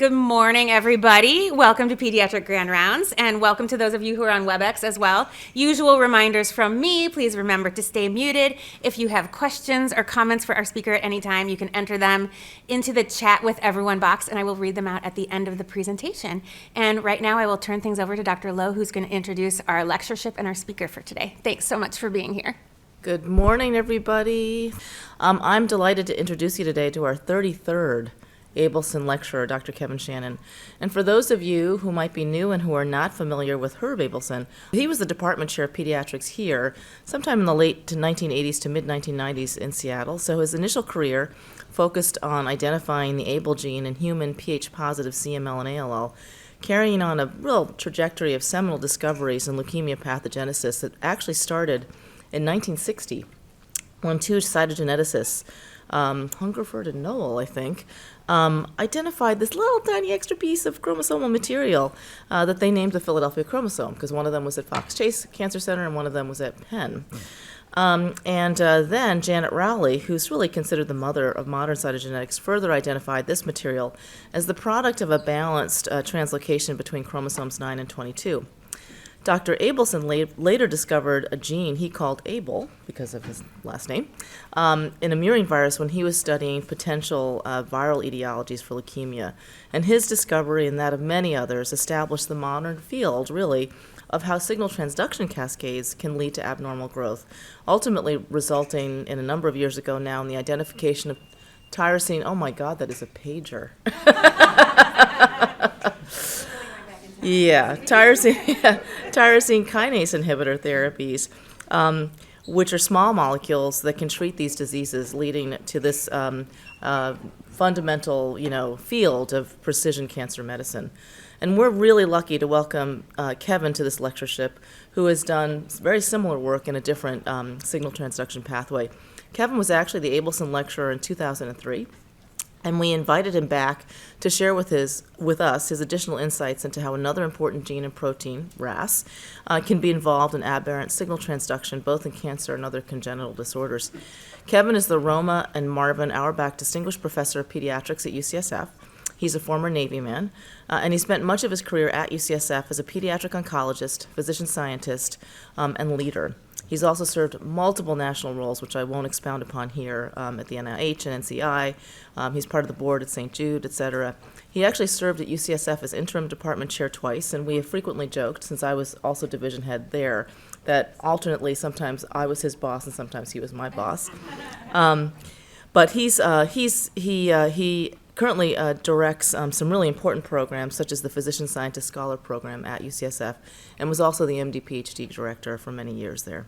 Good morning, everybody. Welcome to Pediatric Grand Rounds, and welcome to those of you who are on WebEx as well. Usual reminders from me, please remember to stay muted. If you have questions or comments for our speaker at any time, you can enter them into the chat with everyone box, and I will read them out at the end of the presentation. And right now, I will turn things over to Dr. Lowe, who's going to introduce our lectureship and our speaker for today. Thanks so much for being here. Good morning, everybody. I'm delighted to introduce you today to our 33rd Abelson lecturer, Dr. Kevin Shannon. And for those of you who might be new and who are not familiar with Herb Abelson, he was the department chair of pediatrics here sometime in the late 1980s to mid-1990s in Seattle. So his initial career focused on identifying the Abel gene in human pH-positive CML and ALL, carrying on a real trajectory of seminal discoveries in leukemia pathogenesis that actually started in 1960 when two cytogeneticists, Hungerford and Noel, I think, identified this little tiny extra piece of chromosomal material that they named the Philadelphia chromosome, because one of them was at Fox Chase Cancer Center and one of them was at Penn. Then Janet Rowley, who's really considered the mother of modern cytogenetics, further identified this material as the product of a balanced translocation between chromosomes 9 and 22. Dr. Abelson later discovered a gene he called Abel, because of his last name, in a murine virus when he was studying potential viral etiologies for leukemia. And his discovery and that of many others established the modern field, really, of how signal transduction cascades can lead to abnormal growth, ultimately resulting in a number of years ago now in the identification of tyrosine. Oh my God, that is a pager. Yeah, tyrosine kinase inhibitor therapies, which are small molecules that can treat these diseases, leading to this fundamental, field of precision cancer medicine. And we're really lucky to welcome Kevin to this lectureship, who has done very similar work in a different signal transduction pathway. Kevin was actually the Abelson lecturer in 2003. And we invited him back to share with us his additional insights into how another important gene and protein, RAS, can be involved in aberrant signal transduction, both in cancer and other congenital disorders. Kevin is the Roma and Marvin Auerbach Distinguished Professor of Pediatrics at UCSF. He's a former Navy man, and he spent much of his career at UCSF as a pediatric oncologist, physician scientist, and leader. He's also served multiple national roles, which I won't expound upon here, at the NIH and NCI. He's part of the board at St. Jude, et cetera. He actually served at UCSF as interim department chair twice, and we have frequently joked, since I was also division head there, that alternately sometimes I was his boss and sometimes he was my boss. But he currently directs some really important programs, such as the Physician Scientist Scholar Program at UCSF, and was also the MD PhD director for many years there.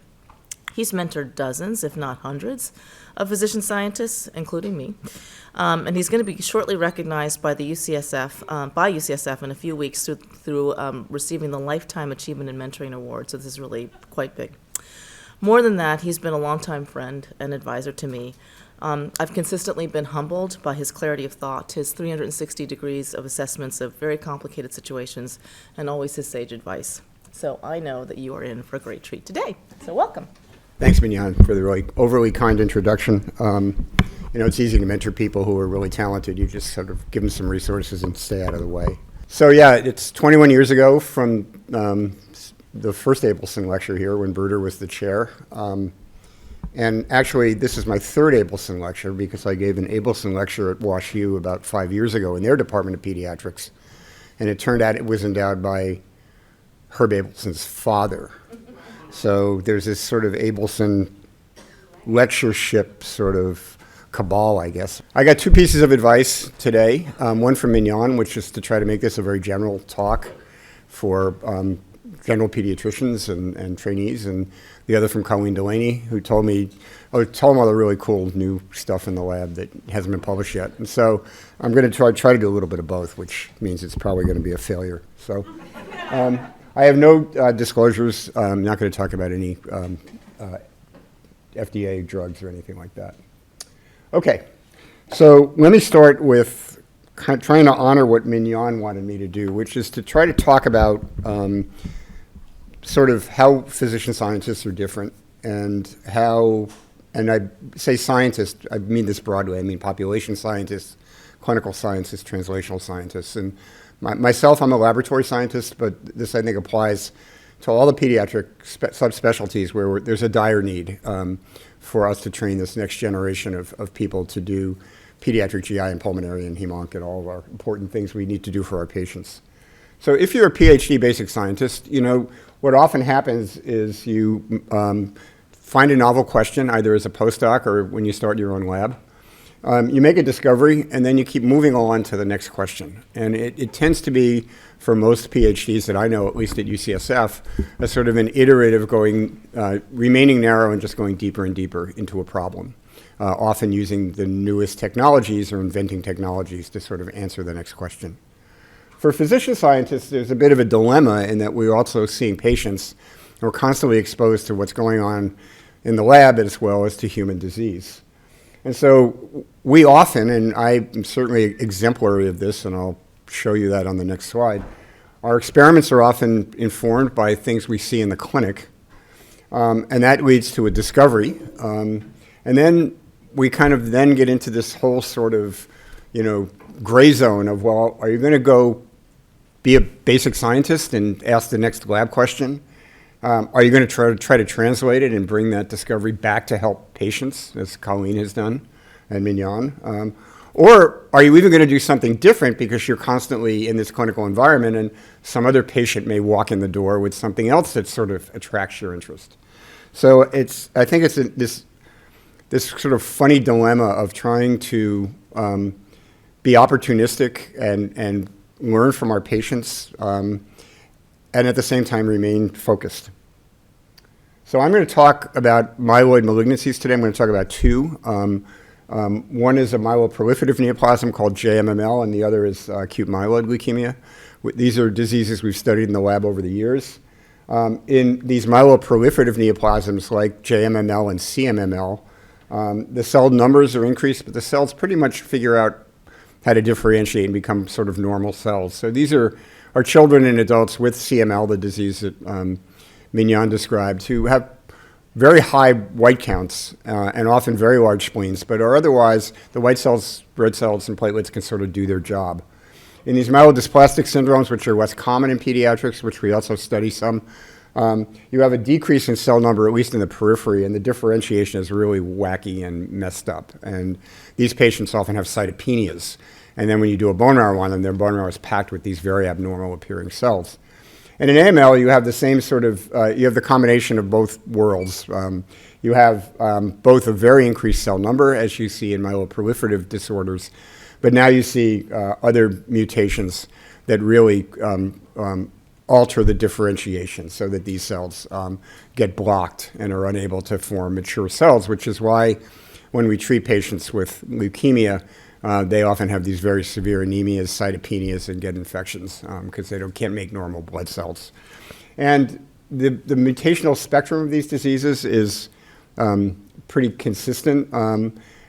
He's mentored dozens, if not hundreds, of physician scientists, including me. And he's going to be shortly recognized by the UCSF in a few weeks through receiving the Lifetime Achievement in Mentoring Award. So this is really quite big. More than that, he's been a longtime friend and advisor to me. I've consistently been humbled by his clarity of thought, his 360 degrees of assessments of very complicated situations, and always his sage advice. So I know that you are in for a great treat today. So welcome. Thanks, Mignon, for the really overly kind introduction. It's easy to mentor people who are really talented. You just sort of give them some resources and stay out of the way. So yeah, it's 21 years ago from the first Abelson lecture here when Bruder was the chair. And actually, this is my third Abelson lecture because I gave an Abelson lecture at WashU about 5 years ago in their Department of Pediatrics. And it turned out it was endowed by Herb Abelson's father. So there's this sort of Abelson lectureship sort of cabal, I guess. I got two pieces of advice today. One from Mignon, which is to try to make this a very general talk for general pediatricians and trainees, and the other from Colleen Delaney, who told me, tell them all the really cool new stuff in the lab that hasn't been published yet. And so I'm going to try to do a little bit of both, which means it's probably going to be a failure. So I have no disclosures. I'm not going to talk about any FDA drugs or anything like that. Okay, so let me start with trying to honor what Mignon wanted me to do, which is to try to talk about sort of how physician scientists are different and how, and I say scientists, I mean this broadly, I mean population scientists, clinical scientists, translational scientists. And myself, I'm a laboratory scientist, but this, I think, applies to all the pediatric subspecialties where there's a dire need for us to train this next generation of people to do pediatric GI and pulmonary and hem-onc and all of our important things we need to do for our patients. So if you're a PhD basic scientist, what often happens is you find a novel question, either as a postdoc or when you start your own lab. You make a discovery, and then you keep moving on to the next question. And it tends to be, for most PhDs that I know, at least at UCSF, a sort of an iterative remaining narrow and just going deeper and deeper into a problem, often using the newest technologies or inventing technologies to sort of answer the next question. For physician scientists, there's a bit of a dilemma in that we're also seeing patients who are constantly exposed to what's going on in the lab as well as to human disease. And so we often, and I'm certainly exemplary of this, and I'll show you that on the next slide, our experiments are often informed by things we see in the clinic, and that leads to a discovery. And then we kind of then get into this whole sort of, gray zone of, well, are you going to go be a basic scientist and ask the next lab question? Are you going to try to translate it and bring that discovery back to help patients, as Colleen has done and Mignon? Or are you even going to do something different because you're constantly in this clinical environment and some other patient may walk in the door with something else that sort of attracts your interest? So I think it's this sort of funny dilemma of trying to be opportunistic and learn from our patients, and at the same time remain focused. So I'm going to talk about myeloid malignancies today. I'm going to talk about two. One is a myeloproliferative neoplasm called JMML, and the other is acute myeloid leukemia. These are diseases we've studied in the lab over the years. In these myeloproliferative neoplasms like JMML and CMML, the cell numbers are increased, but the cells pretty much figure out how to differentiate and become sort of normal cells. So these are children and adults with CML, the disease that Mignon described, who have very high white counts and often very large spleens, but are otherwise, the white cells, red cells, and platelets can sort of do their job. In these myelodysplastic syndromes, which are less common in pediatrics, which we also study some, you have a decrease in cell number, at least in the periphery, and the differentiation is really wacky and messed up. And these patients often have cytopenias. And then when you do a bone marrow on them, their bone marrow is packed with these very abnormal appearing cells. And in AML, you have the same sort of, you have the combination of both worlds. You have both a very increased cell number, as you see in myeloproliferative disorders, but now you see other mutations that really alter the differentiation so that these cells get blocked and are unable to form mature cells, which is why when we treat patients with leukemia, they often have these very severe anemias, cytopenias, and get infections because they can't make normal blood cells. And the mutational spectrum of these diseases is pretty consistent.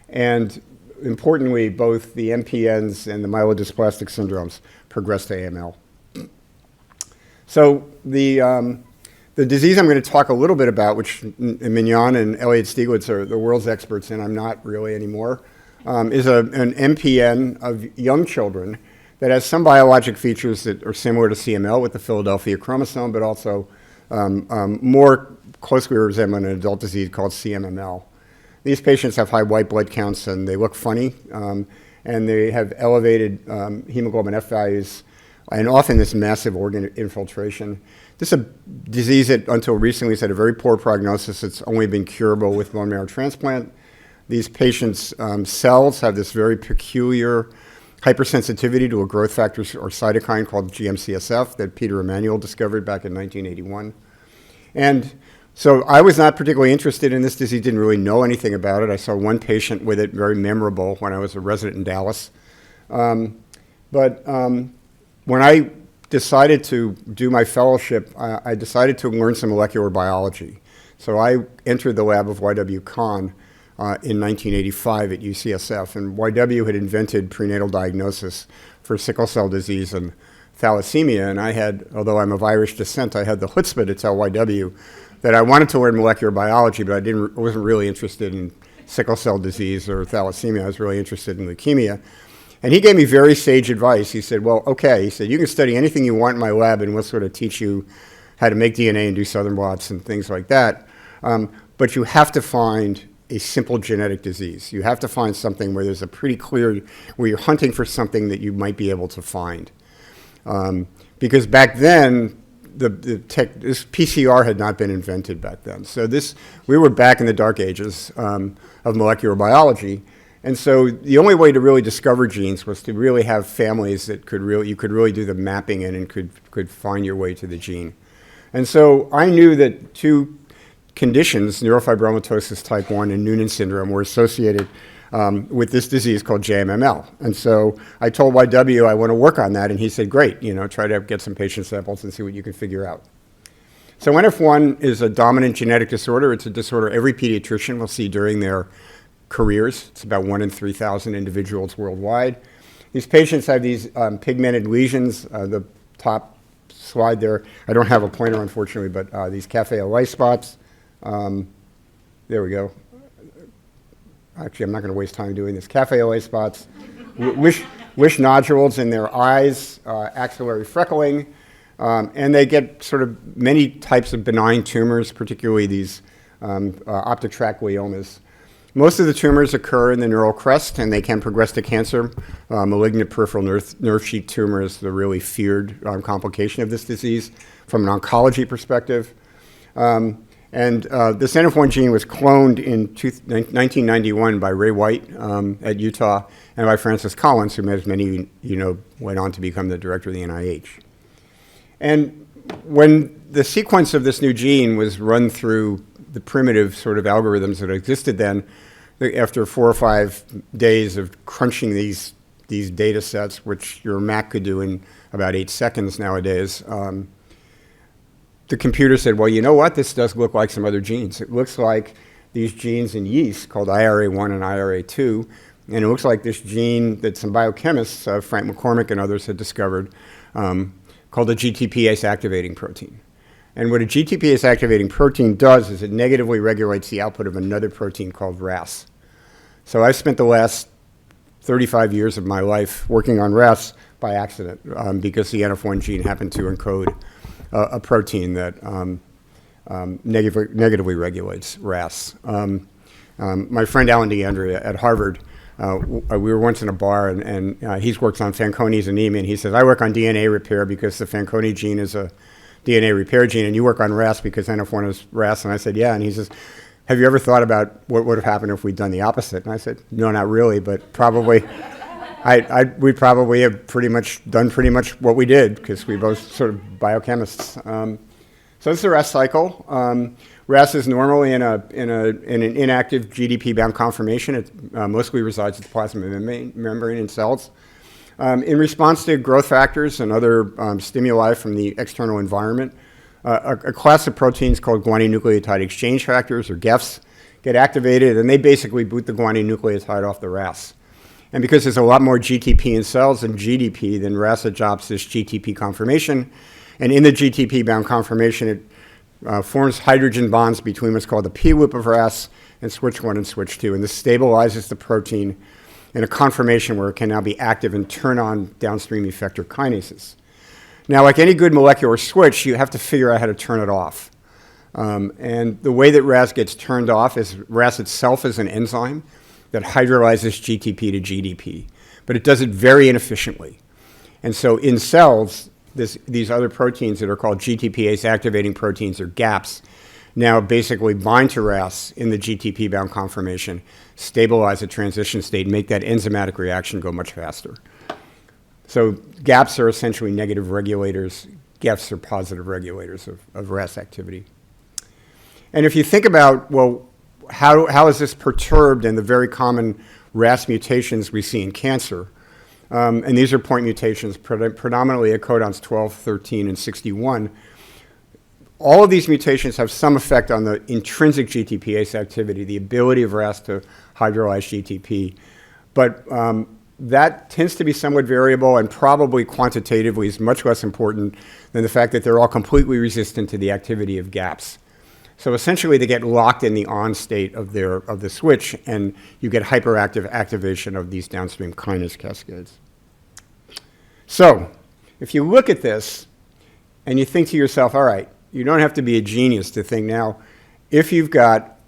And importantly, both the MPNs and the myelodysplastic syndromes progress to AML. So the disease I'm going to talk a little bit about, which Mignon and Elliot Stieglitz are the world's experts in, I'm not really anymore, is an MPN of young children that has some biologic features that are similar to CML with the Philadelphia chromosome, but also more closely resembling an adult disease called CMML. These patients have high white blood counts and they look funny, and they have elevated hemoglobin F values and often this massive organ infiltration. This is a disease that until recently has had a very poor prognosis. It's only been curable with bone marrow transplant. These patients' cells have this very peculiar hypersensitivity to a growth factor or cytokine called GM-CSF that Peter Emanuel discovered back in 1981. And so I was not particularly interested in this disease, didn't really know anything about it. I saw one patient with it, very memorable, when I was a resident in Dallas. But when I decided to do my fellowship, I decided to learn some molecular biology. So I entered the lab of Y.W. Kahn in 1985 at UCSF, and YW had invented prenatal diagnosis for sickle cell disease and thalassemia, and I had, although I'm of Irish descent, I had the chutzpah to tell YW that I wanted to learn molecular biology, but I wasn't really interested in sickle cell disease or thalassemia. I was really interested in leukemia. And he gave me very sage advice. He said, well, okay, he said, you can study anything you want in my lab, and we'll sort of teach you how to make DNA and do southern blots and things like that. But you have to find a simple genetic disease. You have to find something where there's a pretty clear, where you're hunting for something that you might be able to find. Because back then, this PCR had not been invented back then. So we were back in the dark ages of molecular biology. And so the only way to really discover genes was to really have families that you could really do the mapping in and could find your way to the gene. And so I knew that two conditions, neurofibromatosis type 1 and Noonan syndrome, were associated with this disease called JMML. And so I told YW I want to work on that, and he said, great, try to get some patient samples and see what you can figure out. So NF1 is a dominant genetic disorder. It's a disorder every pediatrician will see during their careers. It's about 1 in 3,000 individuals worldwide. These patients have these pigmented lesions. The top slide there, I don't have a pointer, unfortunately, but these cafe au lait spots. There we go. Actually, I'm not going to waste time doing this. Cafe au lait spots, wish nodules in their eyes, axillary freckling, and they get sort of many types of benign tumors, particularly these optic tract gliomas. Most of the tumors occur in the neural crest, and they can progress to cancer. Malignant peripheral nerve sheath tumor is the really feared complication of this disease from an oncology perspective. And this NF1 gene was cloned in 1991 by Ray White at Utah and by Francis Collins, who, as many went on to become the director of the NIH. And when the sequence of this new gene was run through the primitive sort of algorithms that existed then, after 4 or 5 days of crunching these data sets, which your Mac could do in about 8 seconds nowadays, the computer said, well, you know what? This does look like some other genes. It looks like these genes in yeast called IRA1 and IRA2, and it looks like this gene that some biochemists, Frank McCormick and others, had discovered called a GTPase activating protein. And what a GTPase activating protein does is it negatively regulates the output of another protein called RAS. So I spent the last 35 years of my life working on RAS by accident because the NF1 gene happened to encode a protein that negatively regulates RAS. My friend Alan DeAndrea at Harvard, we were once in a bar, and he works on Fanconi's anemia, and he says, I work on DNA repair because the Fanconi gene is a DNA repair gene, and you work on RAS because NF1 is RAS. And I said, yeah. And he says, have you ever thought about what would have happened if we'd done the opposite? And I said, no, not really, but probably, we probably have done pretty much what we did, because we both sort of biochemists. So this is the RAS cycle. RAS is normally in an inactive GDP-bound conformation. It mostly resides at the plasma membrane in cells. In response to growth factors and other stimuli from the external environment, a class of proteins called guanine nucleotide exchange factors, or GEFs, get activated, and they basically boot the guanine nucleotide off the RAS. And because there's a lot more GTP in cells than GDP, then RAS adopts this GTP conformation. And in the GTP-bound conformation, it forms hydrogen bonds between what's called the P loop of RAS and switch 1 and switch 2. And this stabilizes the protein in a conformation where it can now be active and turn on downstream effector kinases. Now, like any good molecular switch, you have to figure out how to turn it off. And the way that RAS gets turned off is RAS itself is an enzyme that hydrolyzes GTP to GDP, but it does it very inefficiently. And so in cells, these other proteins that are called GTPase activating proteins, or GAPs, now basically bind to RAS in the GTP-bound conformation, stabilize the transition state, and make that enzymatic reaction go much faster. So GAPs are essentially negative regulators. GEFs are positive regulators of RAS activity. And if you think about, well, how is this perturbed in the very common RAS mutations we see in cancer? And these are point mutations, predominantly at codons 12, 13, and 61. All of these mutations have some effect on the intrinsic GTPase activity, the ability of RAS to hydrolyze GTP. But that tends to be somewhat variable, and probably quantitatively is much less important than the fact that they're all completely resistant to the activity of GAPs. So essentially, they get locked in the on state of the switch, and you get hyperactive activation of these downstream kinase cascades. So if you look at this and you think to yourself, all right, you don't have to be a genius to think now, if you've got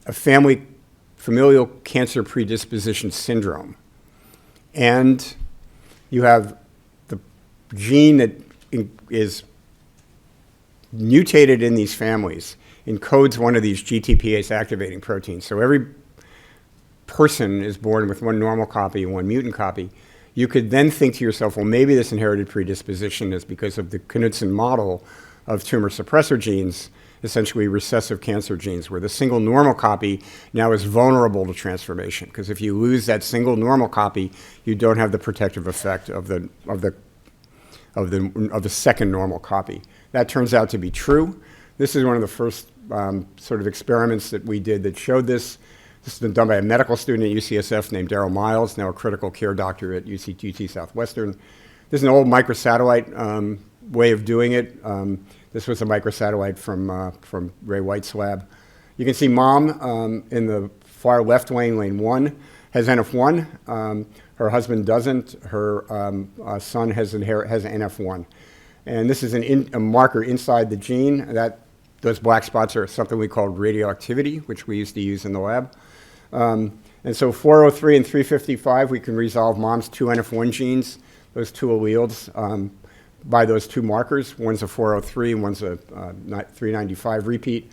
a familial cancer predisposition syndrome, and you have the gene that is mutated in these families, encodes one of these GTPase activating proteins. So every person is born with one normal copy and one mutant copy. You could then think to yourself, well, maybe this inherited predisposition is because of the Knudsen model of tumor suppressor genes, essentially recessive cancer genes, where the single normal copy now is vulnerable to transformation. Because if you lose that single normal copy, you don't have the protective effect of the second normal copy. That turns out to be true. This is one of the first sort of experiments that we did that showed this. This has been done by a medical student at UCSF named Daryl Miles, now a critical care doctor at UT Southwestern. This is an old microsatellite way of doing it. This was a microsatellite from Ray White's lab. You can see mom in the far left lane 1, has NF1. Her husband doesn't. Her son has NF1. And this is a marker inside the gene. Those black spots are something we call radioactivity, which we used to use in the lab. And so 403 and 355, we can resolve mom's 2 NF1 genes, those 2 alleles, by those 2 markers. One's a 403, one's a 395 repeat.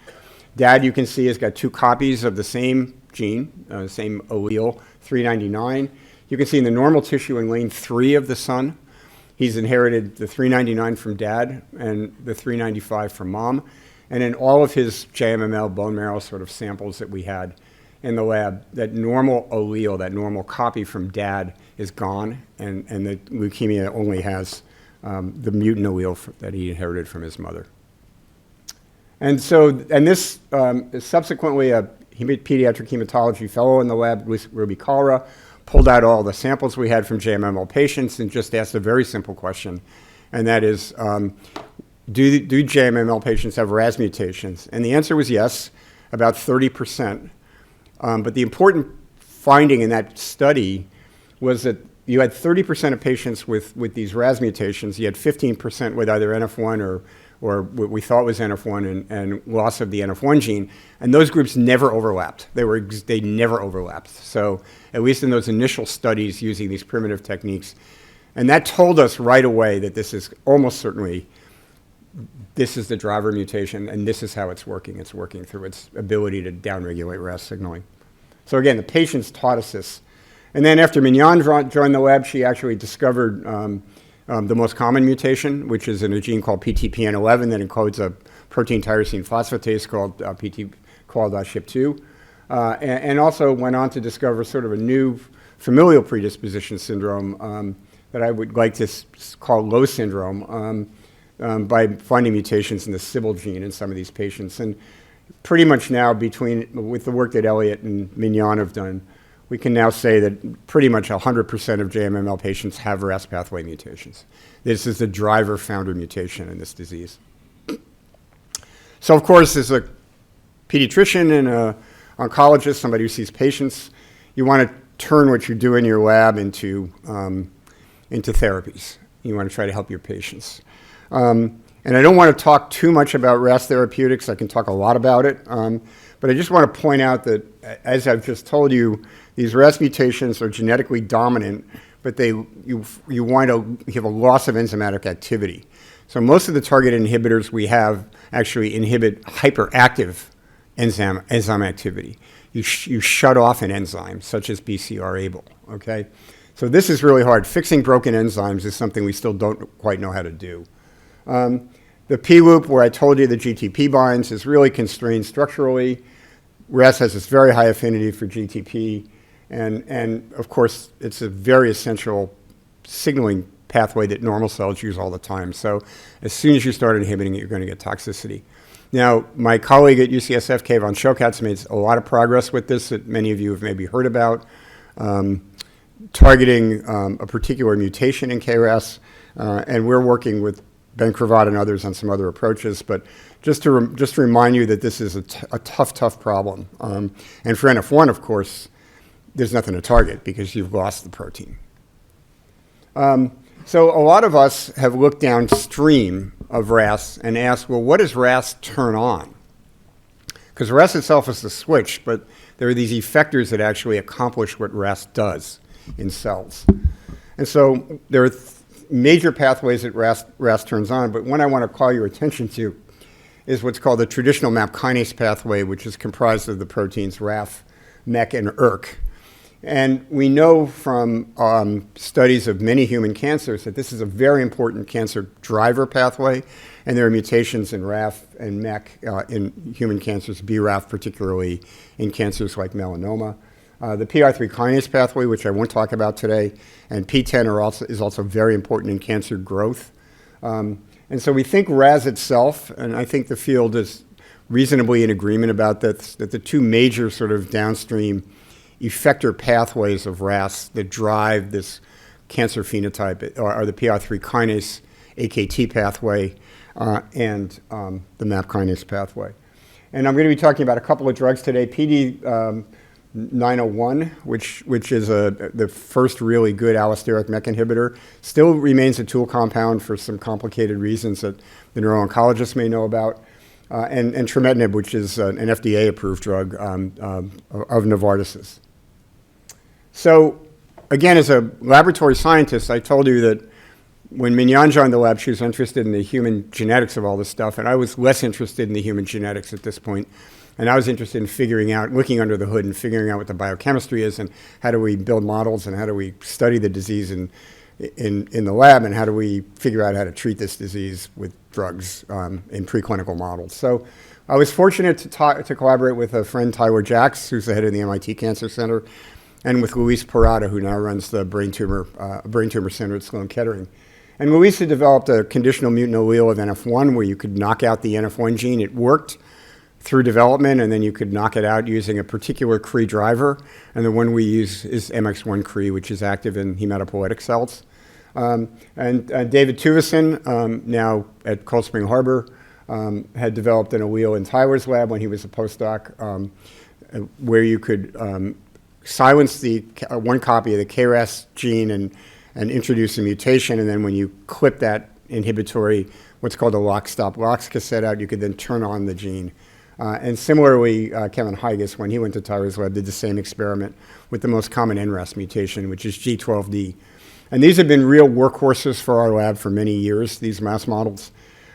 Dad, you can see, has got 2 copies of the same gene, same allele, 399. You can see in the normal tissue in lane 3 of the son, he's inherited the 399 from dad and the 395 from mom. And in all of his JMML bone marrow sort of samples that we had in the lab, that normal allele, that normal copy from dad is gone, and the leukemia only has the mutant allele that he inherited from his mother. And so, this is subsequently a pediatric hematology fellow in the lab, Ruby Kalra, pulled out all the samples we had from JMML patients and just asked a very simple question, and that is, do JMML patients have RAS mutations? And the answer was yes, about 30%. But the important finding in that study was that you had 30% of patients with these RAS mutations. You had 15% with either NF1 or what we thought was NF1 and loss of the NF1 gene. And those groups never overlapped. They never overlapped. So at least in those initial studies using these primitive techniques. And that told us right away that this is almost certainly, this is the driver mutation, and this is how it's working. It's working through its ability to downregulate RAS signaling. So again, the patients taught us this. And then after Mignon joined the lab, she actually discovered the most common mutation, which is in a gene called PTPN11 that encodes a protein tyrosine phosphatase called SHP2, and also went on to discover sort of a new familial predisposition syndrome that I would like to call Low syndrome by finding mutations in the Sybil gene in some of these patients. And pretty much now, with the work that Elliot and Mignon have done, we can now say that pretty much 100% of JMML patients have RAS pathway mutations. This is the driver founder mutation in this disease. So of course, as a pediatrician and an oncologist, somebody who sees patients, you want to turn what you do in your lab into therapies. You want to try to help your patients. And I don't want to talk too much about RAS therapeutics. I can talk a lot about it. But I just want to point out that, as I've just told you, these RAS mutations are genetically dominant, but you have a loss of enzymatic activity. So most of the target inhibitors we have actually inhibit hyperactive enzyme activity. You shut off an enzyme, such as BCR-ABL, okay? So this is really hard. Fixing broken enzymes is something we still don't quite know how to do. The P-loop, where I told you the GTP binds, is really constrained structurally. RAS has this very high affinity for GTP, and of course, it's a very essential signaling pathway that normal cells use all the time. So as soon as you start inhibiting it, you're going to get toxicity. Now, my colleague at UCSF, Kayvon Shokat's made a lot of progress with this that many of you have maybe heard about, targeting a particular mutation in KRAS, and we're working with Ben Cravat and others on some other approaches, but just to remind you that this is a tough problem. And for NF1, of course, there's nothing to target because you've lost the protein. So a lot of us have looked downstream of RAS and asked, well, what does RAS turn on? Because RAS itself is the switch, but there are these effectors that actually accomplish what RAS does in cells. And so there are major pathways that RAS turns on, but one I want to call your attention to is what's called the traditional MAP kinase pathway, which is comprised of the proteins RAF, MEK, and ERK. And we know from studies of many human cancers that this is a very important cancer driver pathway, and there are mutations in RAF and MEK in human cancers, BRAF particularly in cancers like melanoma. The PR3 kinase pathway, which I won't talk about today, and PTEN is also very important in cancer growth. And so we think RAS itself, and I think the field is reasonably in agreement about that the two major sort of downstream effector pathways of RAS that drive this cancer phenotype are the PR3 kinase AKT pathway and the MAP kinase pathway. And I'm going to be talking about a couple of drugs today. PD901, which is the first really good allosteric MEK inhibitor, still remains a tool compound for some complicated reasons that the neuro-oncologists may know about. And trametinib, which is an FDA-approved drug of Novartis's. So again, as a laboratory scientist, I told you that when Mignon joined the lab, she was interested in the human genetics of all this stuff, and I was less interested in the human genetics at this point. And I was interested in figuring out, looking under the hood and figuring out what the biochemistry is and how do we build models and how do we study the disease in the lab and how do we figure out how to treat this disease with drugs in preclinical models. So I was fortunate to collaborate with a friend, Tyler Jacks, who's the head of the MIT Cancer Center, and with Luis Parada, who now runs the brain tumor center at Sloan Kettering. And Luis had developed a conditional mutant allele of NF1 where you could knock out the NF1 gene. It worked through development, and then you could knock it out using a particular Cre driver. And the one we use is MX1 Cre, which is active in hematopoietic cells. And David Tuvison, now at Cold Spring Harbor, had developed an allele in Tyler's lab when he was a postdoc, where you could silence the one copy of the KRAS gene and introduce a mutation, and then when you clip that inhibitory, what's called a lock-stop-locks cassette out, you could then turn on the gene. And similarly, Kevin Hygas, when he went to Tyler's lab, did the same experiment with the most common NRAS mutation, which is G12D. And these have been real workhorses for our lab for many years, these mouse models.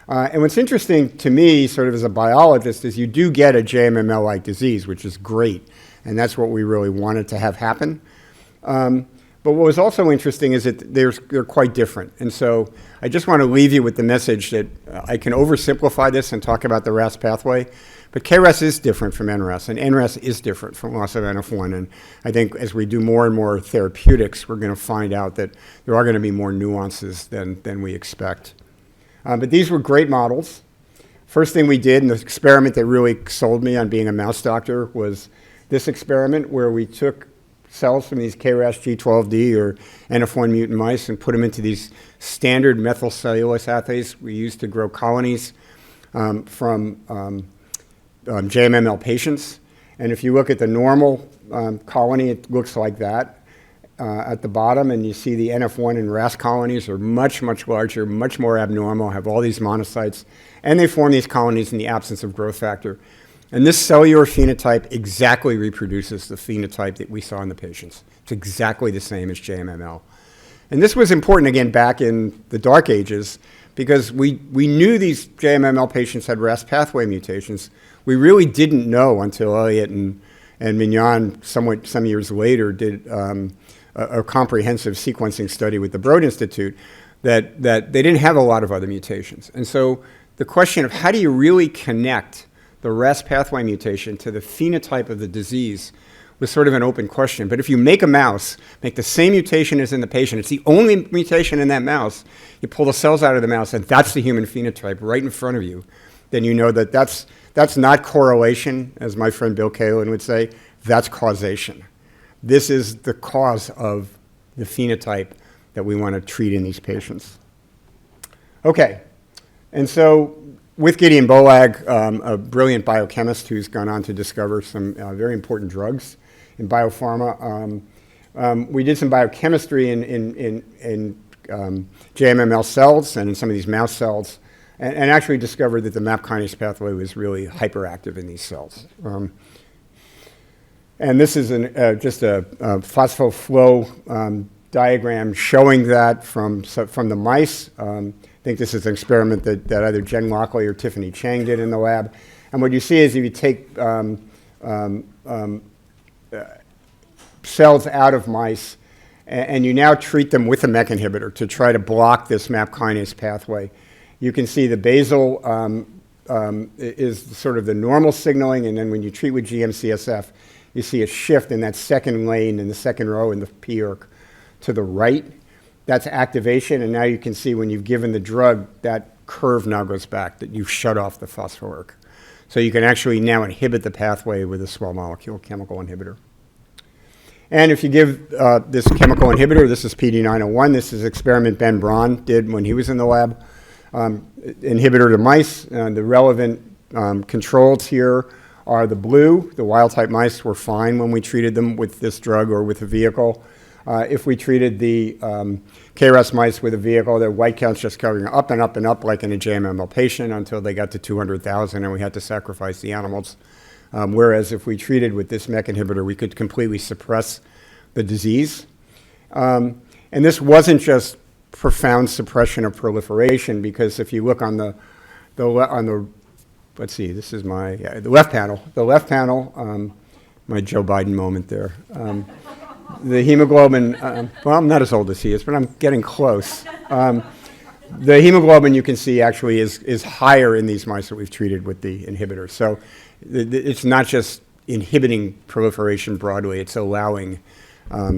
And what's interesting to me, sort of as a biologist, is you do get a JMML-like disease, which is great. And that's what we really wanted to have happen. But what was also interesting is that they're quite different. And so I just want to leave you with the message that I can oversimplify this and talk about the RAS pathway, but KRAS is different from NRAS, and NRAS is different from loss of NF1. And I think as we do more and more therapeutics, we're going to find out that there are going to be more nuances than we expect. But these were great models. First thing we did, and the experiment that really sold me on being a mouse doctor, was this experiment where we took cells from these KRAS G12D or NF1 mutant mice and put them into these standard methylcellulose assays we used to grow colonies from JMML patients. And if you look at the normal colony, it looks like that at the bottom, and you see the NF1 and RAS colonies are much, much larger, much more abnormal, have all these monocytes, and they form these colonies in the absence of growth factor. And this cellular phenotype exactly reproduces the phenotype that we saw in the patients. It's exactly the same as JMML. And this was important, again, back in the dark ages, because we knew these JMML patients had RAS pathway mutations. We really didn't know until Elliott and Mignon, some years later, did a comprehensive sequencing study with the Broad Institute that they didn't have a lot of other mutations. And so the question of how do you really connect the RAS pathway mutation to the phenotype of the disease was sort of an open question. But if you make a mouse, make the same mutation as in the patient, it's the only mutation in that mouse, you pull the cells out of the mouse, and that's the human phenotype right in front of you, then you know that that's not correlation, as my friend Bill Kalin would say, that's causation. This is the cause of the phenotype that we want to treat in these patients. Okay, and so with Gideon Bolag, a brilliant biochemist who's gone on to discover some very important drugs in biopharma. We did some biochemistry in JMML cells and in some of these mouse cells, and actually discovered that the MAP kinase pathway was really hyperactive in these cells. And this is just a phosphoflow diagram showing that from the mice. I think this is an experiment that either Jen Lockley or Tiffany Chang did in the lab. And what you see is if you take cells out of mice and you now treat them with a MEK inhibitor to try to block this MAP kinase pathway, you can see the basal is sort of the normal signaling, and then when you treat with GM-CSF, you see a shift in that second lane in the second row in the PERK to the right. That's activation, and now you can see when you've given the drug, that curve now goes back, that you've shut off the phospho-ERK. So you can actually now inhibit the pathway with a small molecule chemical inhibitor. And if you give this chemical inhibitor, this is PD901, this is an experiment Ben Braun did when he was in the lab, inhibitor to mice. The relevant controls here are the blue. The wild-type mice were fine when we treated them with this drug or with a vehicle. If we treated the KRAS mice with a vehicle, their white counts just going up and up and up like in a JMML patient until they got to 200,000 and we had to sacrifice the animals. Whereas if we treated with this MEK inhibitor, we could completely suppress the disease. And this wasn't just profound suppression of proliferation, because if you look on the let's see, this is my, the left panel. The left panel, my Joe Biden moment there. The hemoglobin, well, I'm not as old as he is, but I'm getting close. The hemoglobin you can see actually is higher in these mice that we've treated with the inhibitor. So it's not just inhibiting proliferation broadly, it's allowing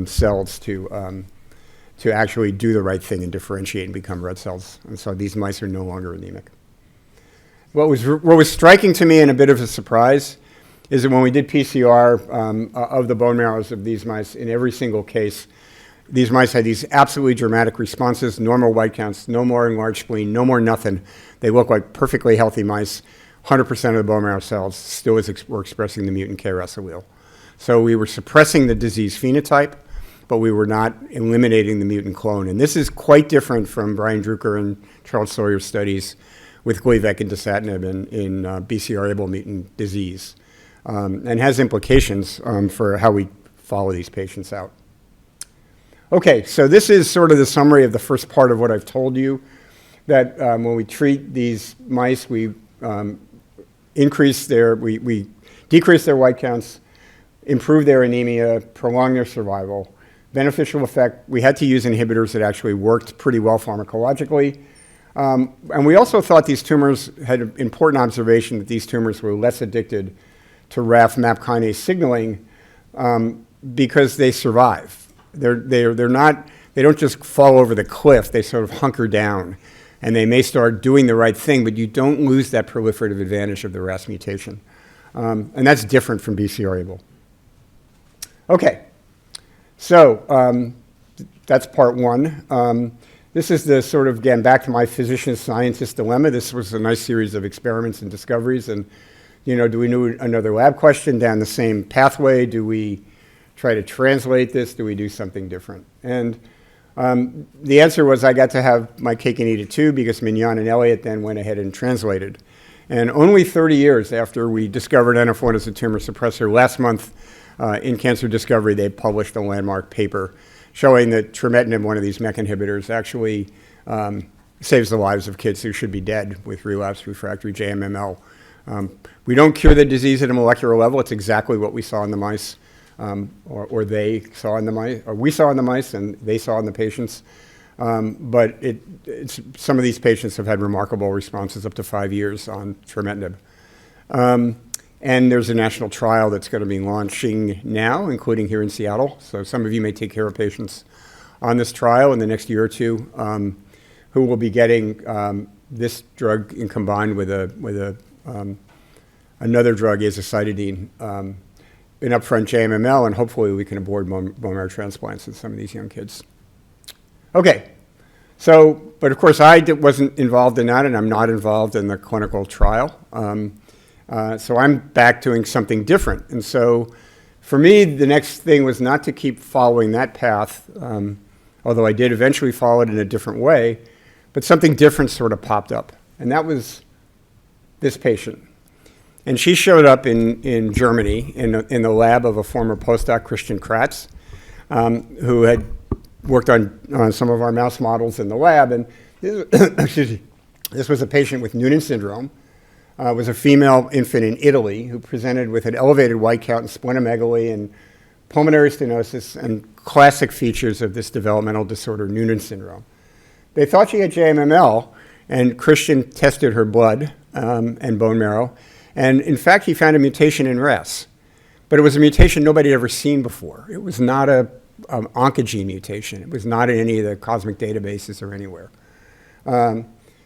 cells to actually do the right thing and differentiate and become red cells. And so these mice are no longer anemic. What was striking to me and a bit of a surprise is that when we did PCR of the bone marrows of these mice, in every single case, these mice had these absolutely dramatic responses, normal white counts, no more enlarged spleen, no more nothing. They look like perfectly healthy mice. 100% of the bone marrow cells still were expressing the mutant KRAS allele. So we were suppressing the disease phenotype, but we were not eliminating the mutant clone. And this is quite different from Brian Drucker and Charles Sawyer's studies with Gleevec and dasatinib in BCR-ABL mutant disease, and has implications for how we follow these patients out. Okay, so this is sort of the summary of the first part of what I've told you, that when we treat these mice, we decrease their white counts, improve their anemia, prolong their survival. Beneficial effect, we had to use inhibitors that actually worked pretty well pharmacologically. And we also thought these tumors had an important observation that these tumors were less addicted to RAF MAP kinase signaling because they survive. They don't just fall over the cliff, they sort of hunker down. And they may start doing the right thing, but you don't lose that proliferative advantage of the RAS mutation. And that's different from BCR-ABL. Okay, so that's part one. This is the sort of, again, back to my physician-scientist dilemma. This was a nice series of experiments and discoveries. And, you know, do we do another lab question down the same pathway? Do we try to translate this? Do we do something different? And the answer was I got to have my cake and eat it too, because Mignon and Elliott then went ahead and translated. And only 30 years after we discovered NF1 as a tumor suppressor, last month in Cancer Discovery, they published a landmark paper showing that trametinib, one of these MEK inhibitors, actually saves the lives of kids who should be dead with relapsed refractory JMML. We don't cure the disease at a molecular level. It's exactly what we saw in the mice, or they saw in the mice, or we saw in the mice and they saw in the patients. But some of these patients have had remarkable responses up to 5 years on trametinib. And there's a national trial that's going to be launching now, including here in Seattle. So some of you may take care of patients on this trial in the next year or two who will be getting this drug combined with another drug, azacitidine, in upfront JMML, and hopefully we can avoid bone marrow transplants in some of these young kids. Okay, But of course, wasn't involved in that, and I'm not involved in the clinical trial. So I'm back doing something different. And so for me, the next thing was not to keep following that path, although I did eventually follow it in a different way, but something different sort of popped up. And that was this patient. And she showed up in Germany in the lab of a former postdoc, Christian Kratz, who had worked on some of our mouse models in the lab. And this was a patient with Noonan syndrome. Was a female infant in Italy who presented with an elevated white count and splenomegaly and pulmonary stenosis and classic features of this developmental disorder, Noonan syndrome. They thought she had JMML, and Christian tested her blood and bone marrow. And in fact, he found a mutation in RAS. But it was a mutation nobody had ever seen before. It was not an oncogene mutation. It was not in any of the cosmic databases or anywhere.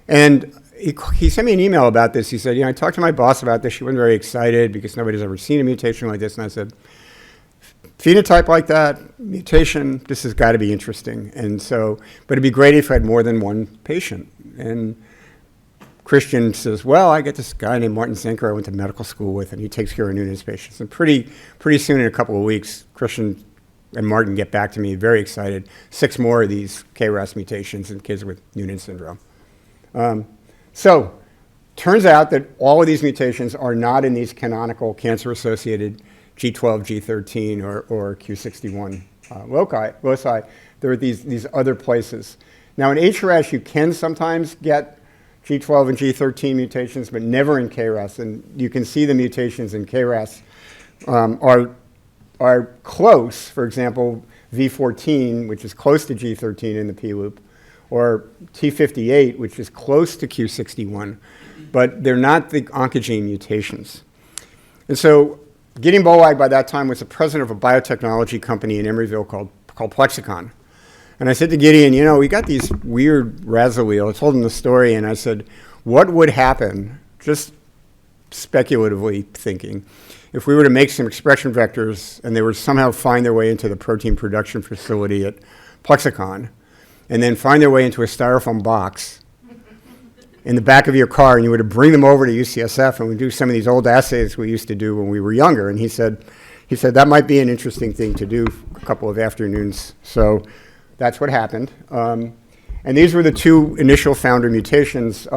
And he sent me an email about this. He said, I talked to my boss about this. She wasn't very excited because nobody's ever seen a mutation like this. And I said, phenotype like that, mutation, this has got to be interesting. And so, but it'd be great if I had more than one patient. And Christian says, well, I get this guy named Martin Zenker I went to medical school with, and he takes care of Noonan's patients. And pretty soon, in a couple of weeks, Christian and Martin get back to me, very excited. 6 more of these KRAS mutations in kids with Noonan syndrome. So, turns out that all of these mutations are not in these canonical cancer-associated G12, G13, or Q61 loci. There are these other places. Now, in HRAS, you can sometimes get G12 and G13 mutations, but never in KRAS. And you can see the mutations in KRAS are close. For example, V14, which is close to G13 in the P loop, or T58, which is close to Q61, but they're not the oncogene mutations. And so Gideon Bolag by that time was the president of a biotechnology company in Emeryville called Plexicon. And I said to Gideon, we got these weird RAS alleles. I told him the story, and I said, what would happen, just speculatively thinking, if we were to make some expression vectors and they were to somehow find their way into the protein production facility at Plexicon, and then find their way into a styrofoam box in the back of your car, and you were to bring them over to UCSF, and we do some of these old assays we used to do when we were younger. And he said that might be an interesting thing to do a couple of afternoons. So that's what happened. And these were the 2 initial founder mutations.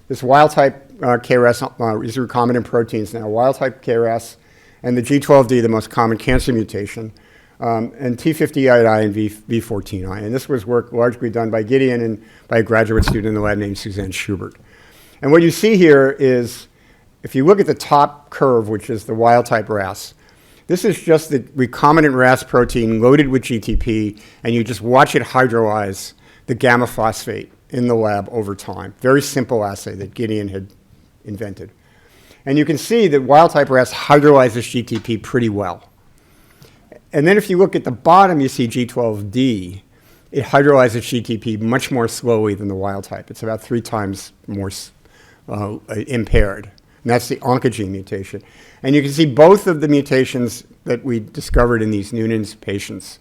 This wild-type KRAS, these are recombinant proteins now, wild-type KRAS, and the G12D, the most common cancer mutation, and T58I and V14I. And this was work largely done by Gideon and by a graduate student in the lab named Suzanne Schubert. And what you see here is, if you look at the top curve, which is the wild-type RAS, this is just the recombinant RAS protein loaded with GTP, and you just watch it hydrolyze the gamma phosphate in the lab over time. Very simple assay that Gideon had invented. And you can see that wild-type RAS hydrolyzes GTP pretty well. And then if you look at the bottom, you see G12D. It hydrolyzes GTP much more slowly than the wild type. It's about 3 times more impaired. And that's the oncogene mutation. And you can see both of the mutations that we discovered in these Noonan's patients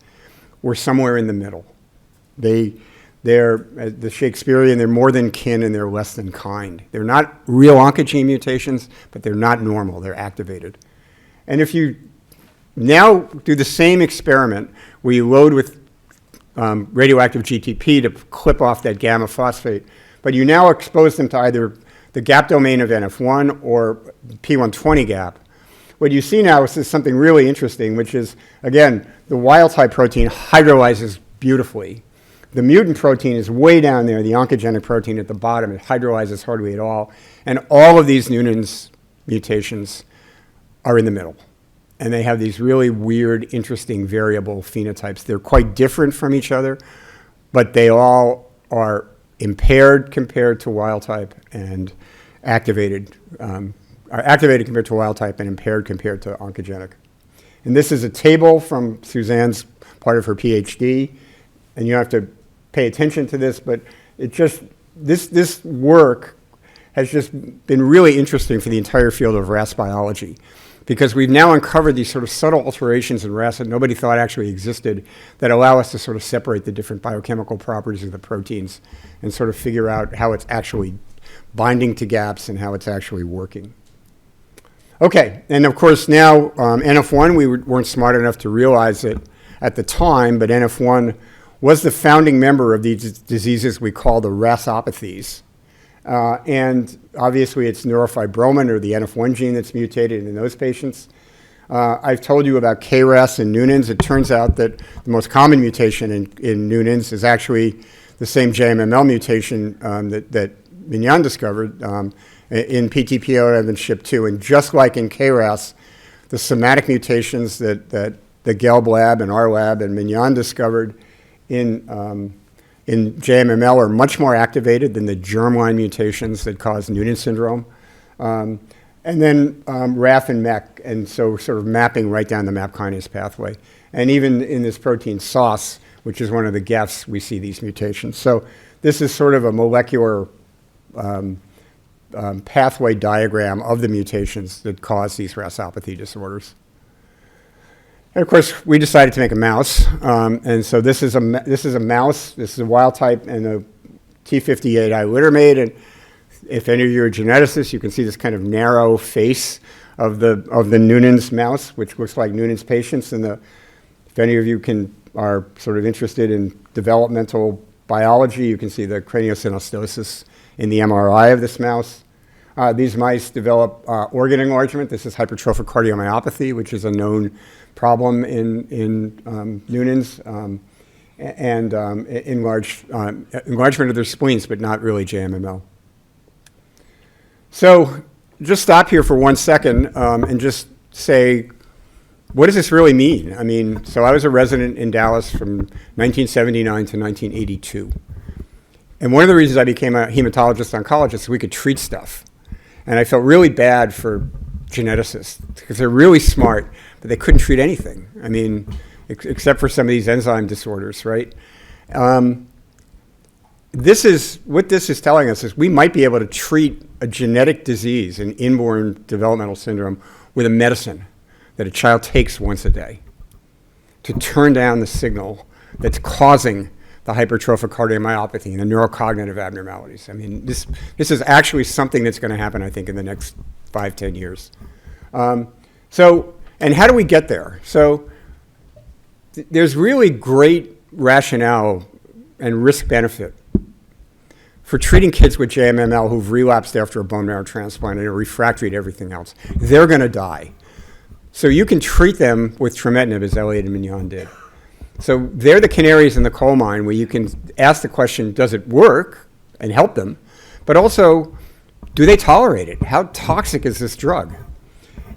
were somewhere in the middle. They're the Shakespearean, they're more than kin and they're less than kind. They're not real oncogene mutations, but they're not normal. They're activated. And if you now do the same experiment where you load with radioactive GTP to clip off that gamma phosphate, but you now expose them to either the gap domain of NF1 or P120 gap. What you see now is something really interesting, which is, again, the wild-type protein hydrolyzes beautifully. The mutant protein is way down there, the oncogenic protein at the bottom. It hydrolyzes hardly at all. And all of these Noonan's mutations are in the middle. And they have these really weird, interesting, variable phenotypes. They're quite different from each other, but they all are impaired compared to wild type and activated, are activated compared to wild type and impaired compared to oncogenic. And this is a table from Suzanne's part of her PhD, and you have to pay attention to this, but it just, this work has just been really interesting for the entire field of RAS biology, because we've now uncovered these sort of subtle alterations in RAS that nobody thought actually existed that allow us to sort of separate the different biochemical properties of the proteins and sort of figure out how it's actually binding to gaps and how it's actually working. Okay, and of course now NF1, we weren't smart enough to realize it at the time, but NF1 was the founding member of these diseases we call the RASopathies. And obviously it's neurofibroma, or the NF1 gene that's mutated in those patients. I've told you about KRAS and Noonan's. It turns out that the most common mutation in Noonan's is actually the same JMML mutation that Mignon discovered in PTPO and SHIP2. And just like in KRAS, the somatic mutations that the Gelb lab and our lab and Mignon discovered in JMML are much more activated than the germline mutations that cause Noonan syndrome. And then RAF and MEK, and so sort of mapping right down the MAP kinase pathway. And even in this protein SOS, which is one of the GAFs, we see these mutations. So this is sort of a molecular pathway diagram of the mutations that cause these RASopathy disorders. And of course, we decided to make a mouse, and so this is a mouse. This is a wild type and a T58I littermate. And if any of you are geneticists, you can see this kind of narrow face of the Noonan's mouse, which looks like Noonan's patients. And if any of you are sort of interested in developmental biology, you can see the craniosynostosis in the MRI of this mouse. These mice develop organ enlargement. This is hypertrophic cardiomyopathy, which is a known problem in Noonan's, and enlargement of their spleens, but not really JMML. So just stop here for 1 second and just say, what does this really mean? I mean, so I was a resident in Dallas from 1979 to 1982. And one of the reasons I became a hematologist oncologist is we could treat stuff. And I felt really bad for geneticists because they're really smart, but they couldn't treat anything. I mean, except for some of these enzyme disorders, right? What this is telling us is we might be able to treat a genetic disease, an inborn developmental syndrome, with a medicine that a child takes once a day to turn down the signal that's causing the hypertrophic cardiomyopathy and the neurocognitive abnormalities. I mean, this is actually something that's going to happen, I think, in the next 5-10 years. And how do we get there? So there's really great rationale and risk-benefit for treating kids with JMML who've relapsed after a bone marrow transplant and are refractory to everything else. They're going to die. So you can treat them with trametinib, as Elliot and Mignon did. So they're the canaries in the coal mine where you can ask the question, does it work, and help them, but also, do they tolerate it? How toxic is this drug?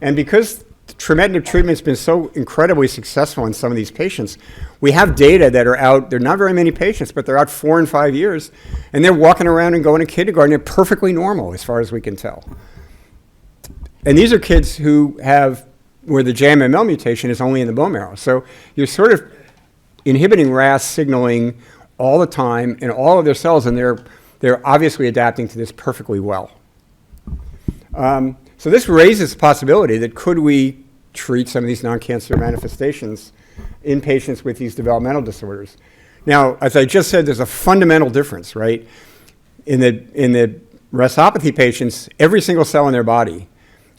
And because trametinib treatment has been so incredibly successful in some of these patients, we have data that are out, they're not very many patients, but they're out 4 and 5 years, and they're walking around and going to kindergarten. They're perfectly normal as far as we can tell. And these are kids where the JMML mutation is only in the bone marrow. So you're sort of inhibiting RAS signaling all the time in all of their cells, and they're obviously adapting to this perfectly well. So this raises the possibility that could we treat some of these non-cancer manifestations in patients with these developmental disorders. Now, as I just said, there's a fundamental difference, right? In the RASopathy patients, every single cell in their body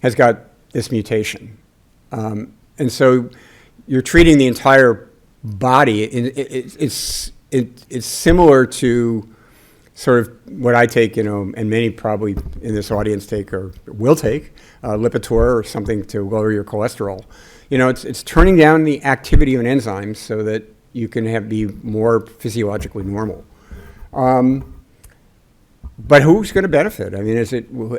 has got this mutation. And so you're treating the entire body. It's similar to sort of what I take, and many probably in this audience take or will take, Lipitor or something to lower your cholesterol. It's turning down the activity of an enzyme so that you can be more physiologically normal. But who's going to benefit? I mean,